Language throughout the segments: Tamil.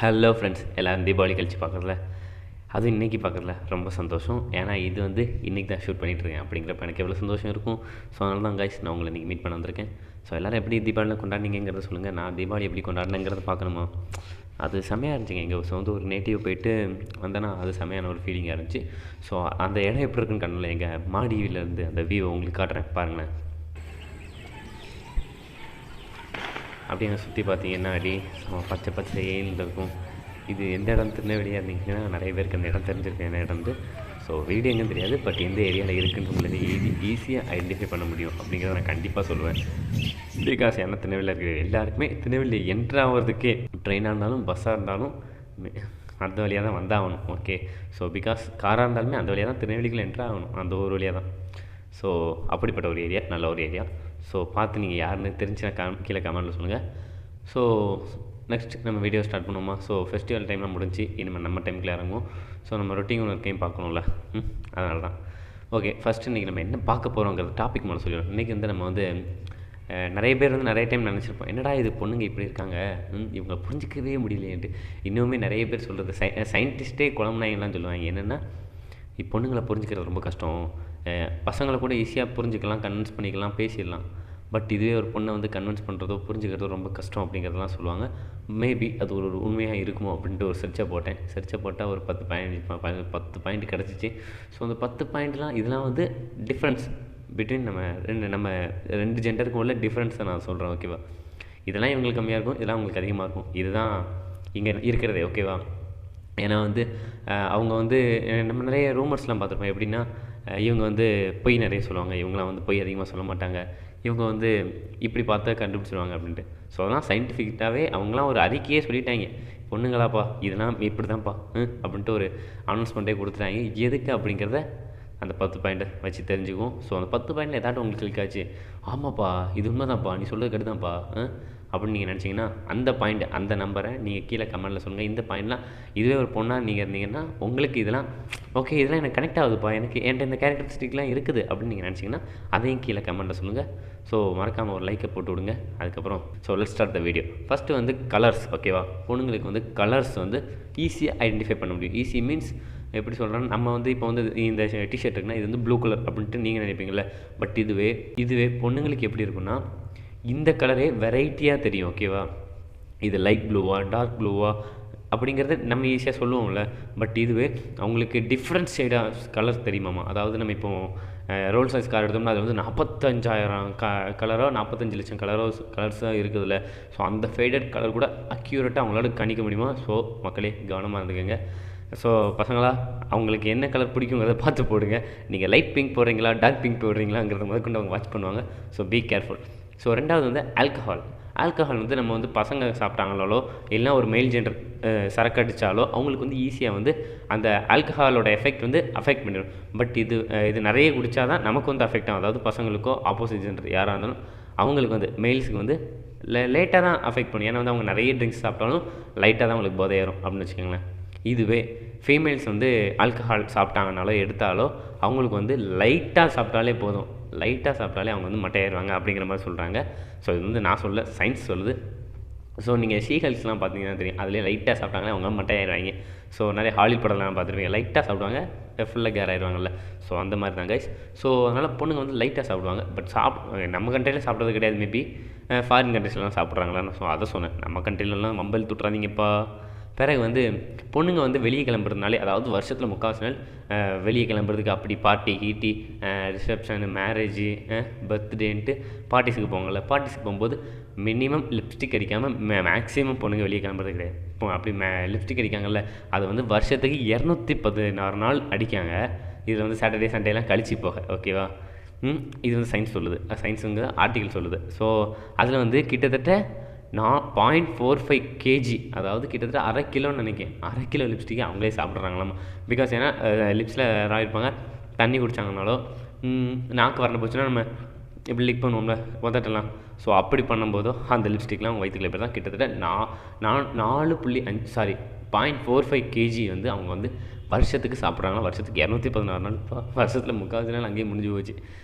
ஹலோ ஃப்ரெண்ட்ஸ், எல்லோரும் தீபாவளி கழிச்சு பார்க்குறதுல, அதுவும் இன்றைக்கி பார்க்குறதுல ரொம்ப சந்தோஷம். ஏன்னா இது வந்து இன்றைக்கி தான் ஷூட் பண்ணிகிட்ருக்கேன் அப்படிங்கிறப்ப எனக்கு எவ்வளோ சந்தோஷம் இருக்கும். ஸோ அதனால தான் கைஸ் நான் உங்களை இன்றைக்கி மீட் பண்ண வந்திருக்கேன். ஸோ எல்லோரும் எப்படி தீபாவளி கொண்டாடினீங்கிறத சொல்லுங்கள். நான் தீபாவளி எப்படி கொண்டாடினேங்கிறத பார்க்கணுமா? அது செம்மையாக இருந்துச்சுங்க. எங்கள் சொந்த ஒரு நேட்டிவ் போயிட்டு வந்தேன்னா அது செம்மையான ஒரு ஃபீலிங்காக இருந்துச்சு. ஸோ அந்த இடம் எப்படி இருக்குன்னு கண்ணில் எங்கள் மாடியிலேருந்து அந்த வியூவை உங்களுக்கு காட்டுறேன் பாருங்களேன். அப்படி அங்கே சுற்றி பார்த்தீங்கன்னா அடி பச்சை பச்சை ஏன்னு இருக்கும். இது எந்த இடம் திருநெல்வேலியாக இருந்தீங்கன்னா நிறைய பேருக்கு அந்த இடம் தெரிஞ்சிருக்கு என்ன இடம். ஸோ வீடு எங்கேன்னு தெரியாது, பட் எந்த ஏரியாவில் இருக்குன்றது ஈஸியாக ஐடென்டிஃபை பண்ண முடியும் அப்படிங்கிறத நான் கண்டிப்பாக சொல்லுவேன். பிகாஸ் ஏன்னா திருநெல்வேலியில் இருக்கிற எல்லாருக்குமே திருநெல்வேலி என்ட்ரு ஆகிறதுக்கே ட்ரெயினாக இருந்தாலும் பஸ்ஸாக இருந்தாலும் அந்த வழியாக தான் வந்தாகணும். ஓகே, ஸோ பிகாஸ் காராக இருந்தாலுமே அந்த வழியாக தான் திருநெல்வேலிக்குள்ளே என்ட்ரு ஆகணும், அந்த ஒரு வழியாக தான். ஸோ அப்படிப்பட்ட ஒரு ஏரியா, நல்ல ஒரு ஏரியா. ஸோ பார்த்து நீங்கள் யாருன்னு தெரிஞ்சுன்னா கீழே கமெண்ட்டில் சொல்லுங்கள். ஸோ நெக்ஸ்ட் நம்ம வீடியோ ஸ்டார்ட் பண்ணுவோமா? ஸோ ஃபெஸ்டிவல் டைம்லாம் முடிஞ்சு இனிமேல் நம்ம டைமுக்குள்ள இறங்குவோம். ஸோ நம்ம ரொட்டீன் ஒன்று இருக்கையும் பார்க்கணும்ல, அதனால தான். ஓகே, ஃபஸ்ட்டு இன்றைக்கி நம்ம என்ன பார்க்க போகிறோங்கிறது டாபிக் மேலே சொல்லிடுவோம். இன்றைக்கி வந்து நம்ம வந்து நிறைய பேர் வந்து நிறைய டைம் நினச்சிருப்போம், என்னடா இது பொண்ணுங்க இப்படி இருக்காங்க, இவங்களை புரிஞ்சிக்கவே முடியலையேன்ட்டு. இன்னுமே நிறைய பேர் சொல்கிறது சயின்டிஸ்ட்டே குழம்புனாங்கலாம் சொல்லுவாங்க. என்னென்னா பொண்ணுங்களை புரிஞ்சிக்கிறது ரொம்ப கஷ்டம், பசங்களை கூட ஈஸியாக புரிஞ்சிக்கலாம், கன்வின்ஸ் பண்ணிக்கலாம், பேசிடலாம். பட் இதுவே ஒரு பொண்ணை வந்து கன்வின்ஸ் பண்ணுறதோ புரிஞ்சுக்கிறதோ ரொம்ப கஷ்டம் அப்படிங்கிறதெல்லாம் சொல்லுவாங்க. மேபி அது ஒரு உண்மையாக இருக்குமோ அப்படின்ட்டு ஒரு சர்ச்சை போட்டால் ஒரு 10 பாயிண்ட் கிடச்சிச்சு. ஸோ அந்த 10 பாயிண்ட்லாம் இதெல்லாம் வந்து டிஃப்ரென்ஸ் பிட்வீன் நம்ம ரெண்டு ஜெண்டருக்கும் உள்ள டிஃப்ரென்ஸை நான் சொல்கிறேன். ஓகேவா? இதெல்லாம் இவங்களுக்கு கம்மியாக இருக்கும், இதெல்லாம் அவங்களுக்கு அதிகமாக இருக்கும். இதுதான் இங்கே இருக்கிறதே. ஓகேவா? ஏன்னா வந்து அவங்க வந்து நம்ம நிறைய ரூமர்ஸ்லாம் பார்த்துருப்போம். எப்படின்னா இவங்க வந்து பொய் நிறைய சொல்லுவாங்க, இவங்களாம் வந்து பொய் அதிகமாக சொல்ல மாட்டாங்க, இவங்க வந்து இப்படி பார்த்தா கண்டுபிடிச்சிடுவாங்க அப்படின்ட்டு. ஸோ அதெல்லாம் சயின்டிஃபிக்காகவே அவங்களாம் ஒரு அறிக்கையே சொல்லிட்டாங்க, பொண்ணுங்களாப்பா இதெல்லாம் இப்படி தான்ப்பா அப்படின்ட்டு ஒரு அனௌன்ஸ்மெண்ட்டே கொடுத்துட்டாங்க. எதுக்கு அப்படிங்கிறத அந்த 10 பாயிண்ட்டை வச்சு தெரிஞ்சுக்குவோம். ஸோ அந்த 10 பாயிண்டில் ஏதாட்டும் உங்களுக்கு கிளிக் ஆச்சு, ஆமாப்பா இது உண்மை தான்ப்பா, நீ சொல்கிறது கெடுதான்ப்பா அப்படின்னு நீங்கள் நினச்சிங்கன்னா அந்த பாயிண்ட், அந்த நம்பரை நீங்கள் கீழே கமெண்ட்டில் சொல்லுங்கள். இந்த பாயிண்ட்லாம் இதுவே ஒரு பொண்ணாக நீங்கள் இருந்தீங்கன்னா உங்களுக்கு இதெல்லாம் ஓகே, இதெல்லாம் எனக்கு கனெக்ட் ஆகுதுப்பா, எனக்கு என்கிட்ட இந்த கேரக்டரிஸ்டிக்லாம் இருக்குது அப்படின்னு நீங்கள் நினச்சிங்கன்னா அதையும் கீழே கமெண்ட்டில் சொல்லுங்கள். ஸோ மறக்காமல் ஒரு லைக்கை போட்டு விடுங்க. அதுக்கப்புறம் let's start the video. First வந்து கலர்ஸ். ஓகேவா? பொண்ணுங்களுக்கு வந்து கலர்ஸ் வந்து ஈஸியாக ஐடென்டிஃபை பண்ண முடியும். ஈஸி மீன்ஸ் எப்படி சொல்கிறேன்னா, நம்ம வந்து இப்போ வந்து இந்த டிஷர்ட் இருக்குன்னா இது வந்து ப்ளூ கலர் அப்படின்ட்டு நீங்கள் நினைப்பீங்களே, பட் இதுவே பொண்ணுங்களுக்கு எப்படி இருக்குன்னா இந்த கலரே வெரைட்டியாக தெரியும். ஓகேவா? இது லைட் ப்ளூவா டார்க் ப்ளூவா அப்படிங்கிறத நம்ம ஈஸியாக சொல்லுவோம்ல, பட் இதுவே அவங்களுக்கு டிஃப்ரெண்ட் ஷேடாக கலர்ஸ் தெரியுமாம்மா. அதாவது நம்ம இப்போது ரோல்ஸ் ராய்ஸ் கார் எடுத்தோம்னா அது வந்து 45,000 கலரோ 45 லட்சம் கலர்ஸாக இருக்குதுல்ல. ஸோ அந்த ஃபேடட் கலர் கூட அக்யூரேட்டாக அவங்களால கணிக்க முடியுமா? ஸோ மக்களே கவனமாக இருந்துக்கங்க. ஸோ பசங்களா, அவங்களுக்கு என்ன கலர் பிடிக்குங்கிறத பார்த்து போடுங்க. நீங்கள் லைட் பிங்க் போடுறீங்களா டார்க் பிங்க் போடுறீங்களாங்கிறத முதற்கொண்டு அவங்க வாட்ச் பண்ணுவாங்க. So be careful. ஸோ ரெண்டாவது வந்து ஆல்கஹால் வந்து நம்ம வந்து பசங்க சாப்பிட்டாங்களோ இல்லைனா ஒரு மெயில் ஜெண்டர் சரக்கு அடித்தாலோ அவங்களுக்கு வந்து ஈஸியாக வந்து அந்த ஆல்கஹாலோட எஃபெக்ட் வந்து அஃபெக்ட் பண்ணிடும். பட் இது நிறைய குடித்தா தான் நமக்கு வந்து அஃபெக்ட் ஆகும். அதாவது பசங்களுக்கோ ஆப்போசிட் ஜெண்டர் யாராக இருந்தாலும் அவங்களுக்கு வந்து மெயில்ஸுக்கு வந்து லேட்டாக தான் அஃபெக்ட் பண்ணும். ஏன்னா வந்து அவங்க நிறைய ட்ரிங்க்ஸ் சாப்பிட்டாலும் லைட்டாக தான் அவங்களுக்கு போதை ஏறும் அப்படின்னு வச்சுக்கோங்களேன். இதுவே ஃபீமேல்ஸ் வந்து ஆல்கஹால் சாப்பிட்டாங்கனாலோ எடுத்தாலோ அவங்களுக்கு வந்து லைட்டாக சாப்பிட்டாலே போதும், லைட்டாக சாப்பிட்டாலே அவங்க வந்து மட்டையாயிருவாங்க அப்படிங்கிற மாதிரி சொல்கிறாங்க. ஸோ இது வந்து நான் சொல்ல, சயின்ஸ் சொல்லுது. ஸோ நீங்கள் ஷீஹல்ஸ்லாம் பார்த்தீங்கன்னா தெரியும், அதிலே லைட்டாக சாப்பிட்டாங்களே அவங்க மட்டையாயிருவாங்க. ஸோ நிறைய ஹாலிவுட் படம்லாம் பார்த்துருப்பீங்க, லைட்டாக சாப்பிடுவாங்க ஃபுல்லாக கேர் ஆயிடுவாங்கல்ல. ஸோ அந்த மாதிரி தான் கைஸ். ஸோ அதனால் பொண்ணுங்க வந்து லைட்டாக சாப்பிடுவாங்க. பட் நம்ம கண்ட்ரியில் சாப்பிட்றது கிடையாது, மேபி ஃபாரின் கண்ட்ரிஸ்லாம் சாப்பிட்றாங்களான்னு. ஸோ அதை சொன்னேன், நம்ம கண்ட்ரிலலாம் மொபைல் துட்டுறாதீங்கப்பா. பிறகு வந்து பொண்ணுங்க வந்து வெளியே கிளம்புறதுனாலே, அதாவது வருஷத்தில் 3/4 நாள் வெளியே கிளம்புறதுக்கு அப்படி பார்ட்டி கீட்டி ரிசப்ஷனு மேரேஜு பர்த்டேன்ட்டு பார்ட்டிஸுக்கு போவாங்கள்ல. பார்ட்டிஸுக்கு போகும்போது மினிமம் லிப்ஸ்டிக் அடிக்காமல் மேக்ஸிமம் பொண்ணுங்க வெளியே கிளம்புறது கிடையாது. இப்போ அப்படி லிப்ஸ்டிக் அடிக்காங்கல்ல, அது வந்து வருஷத்துக்கு 216 நாள் அடிக்காங்க. இதில் வந்து சாட்டர்டே சண்டேலாம் கழிச்சு போக. ஓகேவா? இது வந்து சயின்ஸ் சொல்லுது, சயின்ஸுங்க ஆர்டிக்கல் சொல்லுது. ஸோ அதில் வந்து கிட்டத்தட்ட 0.45 kg, அதாவது கிட்டத்தட்ட 1/2 கிலோன்னு நினைக்கிறேன், 1/2 கிலோ லிப்ஸ்டிக்கை அவங்களே சாப்பிட்றாங்களாம். பிகாஸ் ஏன்னா லிப்ஸில் இருப்பாங்க, தண்ணி குடித்தாங்கனாலோ நாக்கு வரணும் போச்சுன்னா நம்ம இப்படி லிக் பண்ணுவோம்ல உதட்டலாம். ஸோ அப்படி பண்ணும்போதோ அந்த லிப்ஸ்டிக்லாம் அவங்க வயிற்றுக்குள்ள போய் தான் கிட்டத்தட்ட 0.45 kg வந்து அவங்க வந்து வருஷத்துக்கு சாப்பிட்றாங்கன்னா வருஷத்துக்கு 216 நாள், வருஷத்தில் 3/4 நாள் அங்கேயே முடிஞ்சு போச்சு.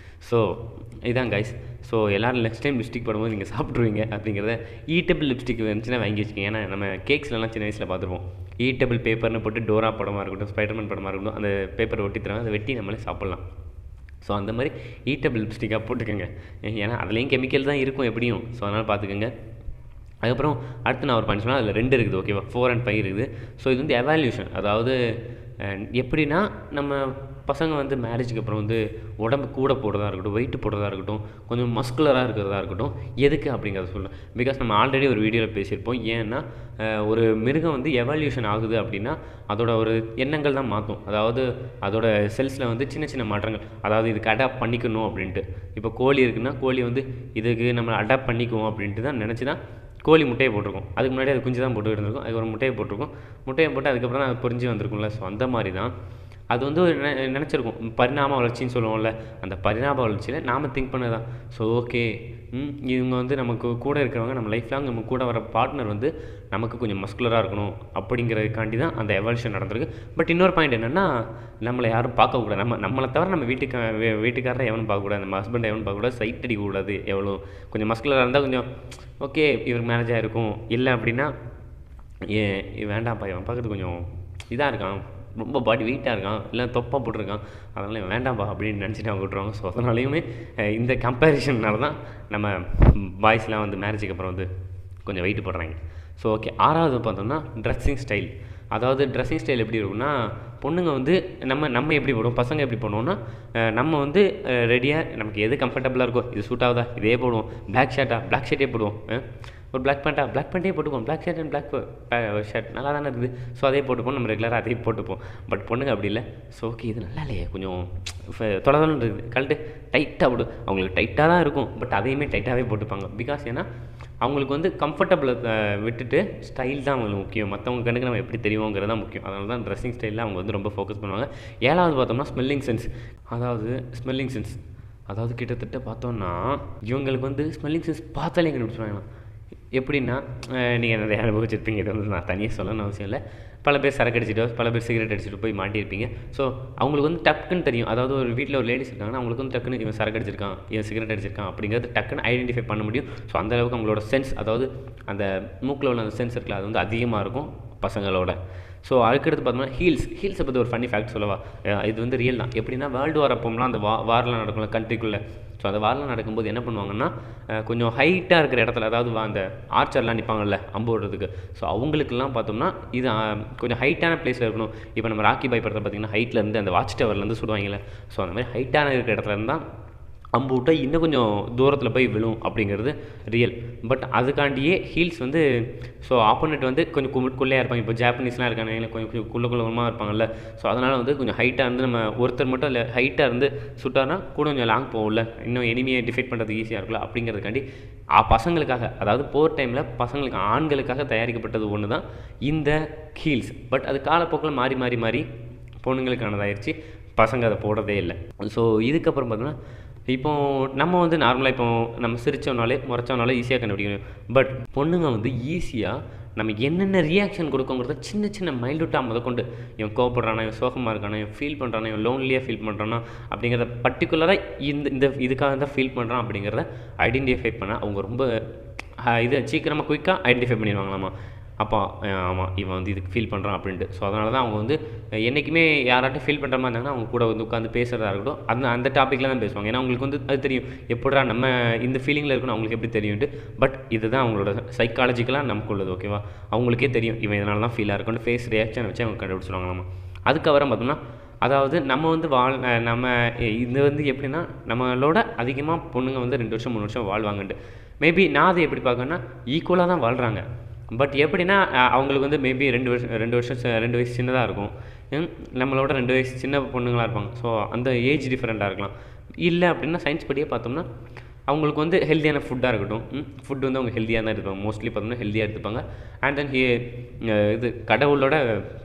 ஸோ இதான் கைஸ். ஸோ எல்லோரும் நெக்ஸ்ட் டைம் லிப்ஸ்டிக் போடும்போது நீங்கள் சாப்பிட்ருவீங்க அப்படிங்கிறத. ஈட்டபிள் லிப்ஸ்டிக் வந்துச்சுன்னா வாங்கி வச்சுக்கோங்க. ஏன்னா நம்ம கேக்ஸ்லாம் சின்ன வயசில் பார்த்துருப்போம், ஈட்டபிள் பேப்பர்னு போட்டு டோரா படமாக இருக்கட்டும், ஸ்பைடர்மேன் படமாக இருக்கட்டும், அந்த பேப்பரை ஒட்டி தராங்க, அதை வெட்டி நம்மளே சாப்பிட்லாம். ஸோ அந்த மாதிரி ஈட்டபிள் லிப்ஸ்டிக்காக போட்டுக்கோங்க. ஏன்னா அதுலேயும் கெமிக்கல் தான் இருக்கும் எப்படியும். ஸோ அதனால் பார்த்துக்கோங்க. அதுக்கப்புறம் அடுத்து நான் ஒரு பாயிண்ட் சொன்னால் அதில் 2 இருக்குது, ஓகேவா? 4 and 5 இருக்குது. ஸோ இது வந்து எவால்யூஷன். அதாவது எப்படின்னா நம்ம பசங்க வந்து மேரேஜுக்கு அப்புறம் வந்து உடம்பு கூட போடுறதா இருக்கட்டும், வெயிட் போடுறதா இருக்கட்டும், கொஞ்சம் மஸ்குலராக இருக்கிறதா இருக்கட்டும், எதுக்கு அப்படிங்கிறத சொல்கிறேன். பிகாஸ் நம்ம ஆல்ரெடி ஒரு வீடியோவில் பேசியிருப்போம். ஏன்னா ஒரு மிருகம் வந்து எவால்யூஷன் ஆகுது அப்படின்னா அதோட ஒரு எண்ணங்கள் தான் மாற்றும். அதாவது அதோட செல்ஸில் வந்து சின்ன சின்ன மாற்றங்கள், அதாவது இதுக்கு அடாப்ட் பண்ணிக்கணும் அப்படின்ட்டு. இப்போ கோழி இருக்குன்னா கோழி வந்து இதுக்கு நம்ம அடாப்ட் பண்ணிக்குவோம் அப்படின்ட்டு தான் நினச்சி தான் கோழி முட்டையை போட்டிருக்கும். அதுக்கு முன்னாடி அது குஞ்சு தான் போட்டு இருந்திருக்கும், அதுக்கு ஒரு முட்டையை போட்டிருக்கும். முட்டையை போட்டு அதுக்கப்புறம் தான் அது பொரிஞ்சு வந்திருக்கும்ல. ஸோ அந்த மாதிரி தான் அது வந்து நினச்சிருக்கும். பரிணாம வளர்ச்சின்னு சொல்லுவோம்ல, அந்த பரிணாம வளர்ச்சியில் நாம் திங்க் பண்ணது தான். ஸோ ஓகே, இவங்க வந்து நமக்கு கூட இருக்கிறவங்க, நம்ம லைஃப் லாங் நம்ம கூட வர பார்ட்னர் வந்து நமக்கு கொஞ்சம் மஸ்குலராக இருக்கணும் அப்படிங்கிறதுக்காண்டி தான் அந்த எவல்யூஷன் நடந்திருக்கு. பட் இன்னொரு பாயிண்ட் என்னென்னா, நம்மளை யாரும் பார்க்கக்கூடாது. நம்மளை தவிர நம்ம வீட்டுக்காரரை எவனும் பார்க்கக்கூடாது, நம்ம ஹஸ்பண்டை எவனும் பார்க்கக்கூடாது, சைட் அடிக்கக்கூடாது. எவ்வளோ கொஞ்சம் மஸ்குலராக இருந்தால் கொஞ்சம் ஓகே, இவருக்கு மேரேஜ் ஆகிருக்கும். இல்லை அப்படின்னா வேண்டாம்ப்பா, இவன் பார்க்குறது கொஞ்சம் இதாக இருக்கான், ரொம்ப பாடி வெயிட்டாக இருக்கான், இல்லை தொப்பா போட்டிருக்கான், அதனால் இவன் வேண்டாம்ப்பா அப்படின்னு நினச்சிட்டு அவங்க விட்ருவாங்க. ஸோ அதனாலையுமே இந்த கம்பேரிஷன்னால தான் நம்ம பாய்ஸ்லாம் வந்து மேரேஜுக்கு அப்புறம் வந்து கொஞ்சம் வெயிட் போடுறாங்க. ஸோ ஓகே, 6வது பார்த்தோம்னா ட்ரெஸ்ஸிங் ஸ்டைல். அதாவது ட்ரெஸ்ஸிங் ஸ்டைல் எப்படி இருக்குன்னா, பொண்ணுங்க வந்து நம்ம எப்படி போடுவோம், பசங்க எப்படி பண்ணுவோம்னா, நம்ம வந்து ரெடியாக நமக்கு எது கம்ஃபர்டபுளாக இருக்கோ, இது சூட் ஆகுதா இதே போடுவோம். பிளாக் ஷர்ட்டே போடுவோம். ஒரு பிளாக் பேண்ட்டே போட்டுப்போம். Black shirt and black shirt நல்லா தானே இருக்குது, ஸோ அதே போட்டுப்போம். நம்ம ரெகுலராக அதே போட்டுப்போம். பட் பொண்ணுங்க அப்படி இல்லை. ஸோ ஓகே, இது நல்லா இல்லையே, கொஞ்சம் தொலைதொலன்னு இருக்குது, கழட்டு டைட்டாக போடு. அவங்களுக்கு டைட்டாக தான் இருக்கும், பட் அதையுமே டைட்டாகவே போட்டுப்பாங்க. பிகாஸ் ஏன்னா அவங்களுக்கு வந்து கம்ஃபர்டபுளை விட்டுட்டு ஸ்டைல் தான் அவங்களுக்கு முக்கியம். மற்றவங்க கண்ணுக்கு நம்ம எப்படி தெரியுங்கிறது தான் முக்கியம். அதனால தான் ட்ரெஸ்ஸிங் ஸ்டைலில் அவங்க வந்து ரொம்ப ஃபோக்கஸ் பண்ணுவாங்க. 7வது பார்த்தோம்னா ஸ்மெல்லிங் சென்ஸ். அதாவது கிட்டத்தட்ட பார்த்தோன்னா இவங்களுக்கு வந்து ஸ்மெல்லிங் சென்ஸ் பார்த்தாலே கண்டுபிடிச்சிருவாங்க. எப்படின்னா, நீங்கள் நிறைய அனுபவிச்சிருப்பீங்க, இது வந்து நான் தனியாக சொல்லணும்னு அவசியம் இல்லை. பல பேர் சரக்கு அடிச்சுட்டு, பல பேர் சிகரெட் அடிச்சுட்டு போய் மாட்டியிருப்பீங்க. ஸோ அவங்களுக்கு வந்து டக்குன்னு தெரியும். அதாவது ஒரு வீட்டில் ஒரு லேடிஸ் இருக்காங்கன்னா அவங்களுக்கு வந்து டக்குன்னு இவன் சரக்கு அடிச்சிருக்கான், இவன் சிகரெட் அடிச்சிருக்கான் அப்படிங்கிறது டக்குன்னு ஐடென்டிஃபை பண்ண முடியும். ஸோ அந்தளவுக்கு அவங்களோட சென்ஸ், அதாவது அந்த மூக்கில் உள்ள அந்த சென்ஸ் இருக்குல்ல, அது வந்து அதிகமாக இருக்கும் பசங்களோட. ஸோ அதுக்கடுத்து பார்த்தோம்னா ஹீல்ஸை பற்றி ஒரு ஃபன்னி ஃபேக்ட் சொல்லவா? இது வந்து ரியல் தான். எப்படின்னா, வேர்ல்டு வார் அப்போம்லாம் அந்த வாரெலாம் நடக்கும்ல கண்ட்ரிக்குள்ளே. ஸோ அந்த வாரெலாம் நடக்கும்போது என்ன பண்ணுவாங்கன்னா, கொஞ்சம் ஹைட்டாக இருக்கிற இடத்துல, அதாவது அந்த ஆர்ச்சர்லாம் நிற்பாங்கல்ல அம்பு விடுறதுக்கு, ஸோ அவங்களுக்கெல்லாம் பார்த்தோம்னா இது கொஞ்சம் ஹைட்டான பிளேஸில் இருக்கணும். இப்போ நம்ம ராக்கி பாய் படத்தில் பார்த்திங்கன்னா ஹைட்லேருந்து அந்த வாட்ச் டவர்லேருந்து சுடுவாங்கல்ல, ஸோ அந்த மாதிரி ஹைட்டான இருக்கிற இடத்துல இருந்தால் அம்பு விட்டால் இன்னும் கொஞ்சம் தூரத்தில் போய் விழும் அப்படிங்கிறது ரியல். பட் அதுக்காண்டியே ஹீல்ஸ் வந்து, ஸோ ஆப்போனட் வந்து கொஞ்சம் குள்ளையாக இருப்பாங்க. இப்போ ஜாப்பனீஸ்லாம் இருக்காங்க, கொஞ்சம் குள்ளமாக இருப்பாங்கல்ல. ஸோ அதனால் வந்து கொஞ்சம் ஹைட்டாக இருந்து நம்ம ஒருத்தர் மட்டும் இல்லை ஹைட்டாக இருந்து சுட்டார்னா கூட கொஞ்சம் லாங் போகல, இன்னும் எனிமியை டிஃபைட் பண்ணுறது ஈஸியாக இருக்குல்ல அப்படிங்கிறதுக்காண்டி பசங்களுக்காக, அதாவது போர் டைமில் பசங்களுக்கு ஆண்களுக்காக தயாரிக்கப்பட்டது ஒன்று தான் இந்த ஹீல்ஸ். பட் அது காலப்போக்கில் மாறி பொண்ணுங்களுக்கானதாகிடுச்சு, பசங்க அதை போடுறதே இல்லை. ஸோ இதுக்கப்புறம் பார்த்தோன்னா, இப்போது நம்ம வந்து நார்மலாக இப்போ நம்ம சிரித்தோம்னாலே முறைச்சோம்னாலே ஈஸியாக கண்டுபிடிக்கணும். பட் பொண்ணுங்க வந்து ஈஸியாக நம்ம என்னென்ன ரியாக்ஷன் கொடுக்கோங்கிறத சின்ன மைல்யூட்டாக முதற்கொண்டு, இவன் கோவப்படுறானா, இவன் சோகமாக இருக்கானா, இவன் ஃபீல் பண்ணுறானா, இவன் லோன்லியாக ஃபீல் பண்ணுறானா அப்படிங்கிறத பர்டிகுலராக இதுக்காக தான் ஃபீல் பண்ணுறான் அப்படிங்கிறத ஐடென்டிஃபை பண்ண அவங்க ரொம்ப சீக்கிரமாக குயிக்காக ஐடென்டிஃபை பண்ணிடுவாங்களாமா. அப்போ ஆமாம், இவன் வந்து இதுக்கு ஃபீல் பண்ணுறான் அப்படின்ட்டு. ஸோ அதனால தான் அவங்க வந்து என்றைக்குமே யாராட்டும் ஃபீல் பண்ணுற மாதிரி இருந்தாங்கன்னா அவங்க கூட வந்து உட்காந்து பேசுகிறதா இருக்கட்டும், அந்த டாப்பிக்கில் தான் பேசுவாங்க. ஏன்னா அவங்களுக்கு வந்து அது தெரியும், எப்படா நம்ம இந்த ஃபீலிங்கில் இருக்கணும் அவங்களுக்கு எப்படி தெரியும்ட்டு. பட் இதுதான் அவங்களோட சைக்காலஜிக்கலாக நமக்கு உள்ளது, ஓகேவா? அவங்களுக்கே தெரியும் இவன் இதனால தான் ஃபீலாக இருக்கும்னு ஃபேஸ் ரியாக்ஷன் வச்சு அவங்க கண்டுபிடிச்சிருவாங்களாமா. அதுக்கப்புறம் பார்த்தோம்னா, அதாவது நம்ம வந்து நம்ம இது வந்து எப்படின்னா, நம்மளோட அதிகமாக பொண்ணுங்க வந்து 2 வருஷம் 3 வருஷம் வாழ்வாங்கன்ட்டு. மேபி நான் அதை எப்படி பார்க்கணுன்னா, ஈக்குவலாக தான் வாழ்கிறாங்க. பட் எப்படின்னா, அவங்களுக்கு வந்து மேபி 2 வயசு சின்னதாக இருக்கும், நம்மளோட 2 வயசு சின்ன பொண்ணுங்களாக இருப்பாங்க. ஸோ அந்த ஏஜ் டிஃப்ரெண்ட்டாக இருக்கலாம். இல்லை அப்படின்னா சயின்ஸ் படியே பார்த்தோம்னா அவங்களுக்கு வந்து ஹெல்த்தியான ஃபுட்டாக இருக்கட்டும், ஃபுட் வந்து அவங்க ஹெல்த்தியாக தான் எடுத்துப்பாங்க, மோஸ்ட்லி பார்த்தோம்னா ஹெல்த்தியாக எடுத்துப்பாங்க. அண்ட் தென் இது கடவுளோட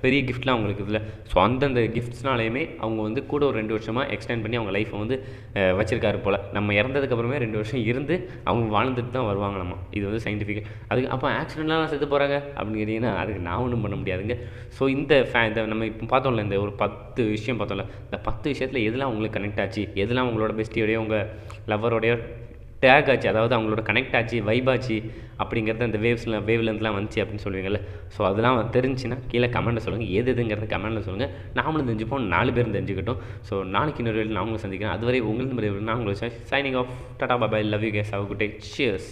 பெரிய கிஃப்ட்லாம் அவங்களுக்கு இதில். ஸோ அந்தந்த கிஃப்ட்ஸ்னாலையுமே அவங்க வந்து கூட ஒரு 2 வருஷமாக எக்ஸ்டெண்ட் பண்ணி அவங்க லைஃப்பை வந்து வச்சுருக்காரு போல். நம்ம இறந்ததுக்கப்புறமே 2 வருஷம் இருந்து அவங்க வாழ்ந்துட்டு தான் வருவாங்க. நம்ம இது வந்து சயின்டிஃபிக். அதுக்கு அப்போ ஆக்சிடெண்ட்லாம் செத்து போகிறாங்க அப்படின்னு கேட்டிங்கன்னா அதுக்கு நான் ஒன்றும் பண்ண முடியாதுங்க. ஸோ இந்த நம்ம இப்போ பார்த்தோம்ல, இந்த ஒரு 10 விஷயம் பார்த்தோம்ல, இந்த 10 விஷயத்தில் எதெல்லாம் உங்களுக்கு கனெக்ட் ஆச்சு, எதெல்லாம் உங்களோட பெஸ்டியோடைய உங்கள் லவ்வரோடைய டேக் ஆச்சு, அதாவது அவங்களோட கனெக்ட் ஆச்சு, வைப் ஆச்சு அப்படிங்கிறது அந்த வேவ் லென்த்லாம் வந்துச்சு அப்படின்னு சொல்லுவீங்கள்ல. ஸோ அதெல்லாம் தெரிஞ்சுன்னா கீழே கமெண்ட்டில் சொல்லுங்கள், எதுங்கிறத கமெண்ட்டில் சொல்லுங்கள். நாமளும் தெரிஞ்சுப்போம், 4 பேரும் தெரிஞ்சுக்கிட்டோம். ஸோ நாளைக்கு இன்னொரு வேலை நான் உங்களை சந்திக்கிறேன். அதுவரை உங்களுக்கு நான் உங்களை signing off. Tata bye, love you case, have a good day. Cheers.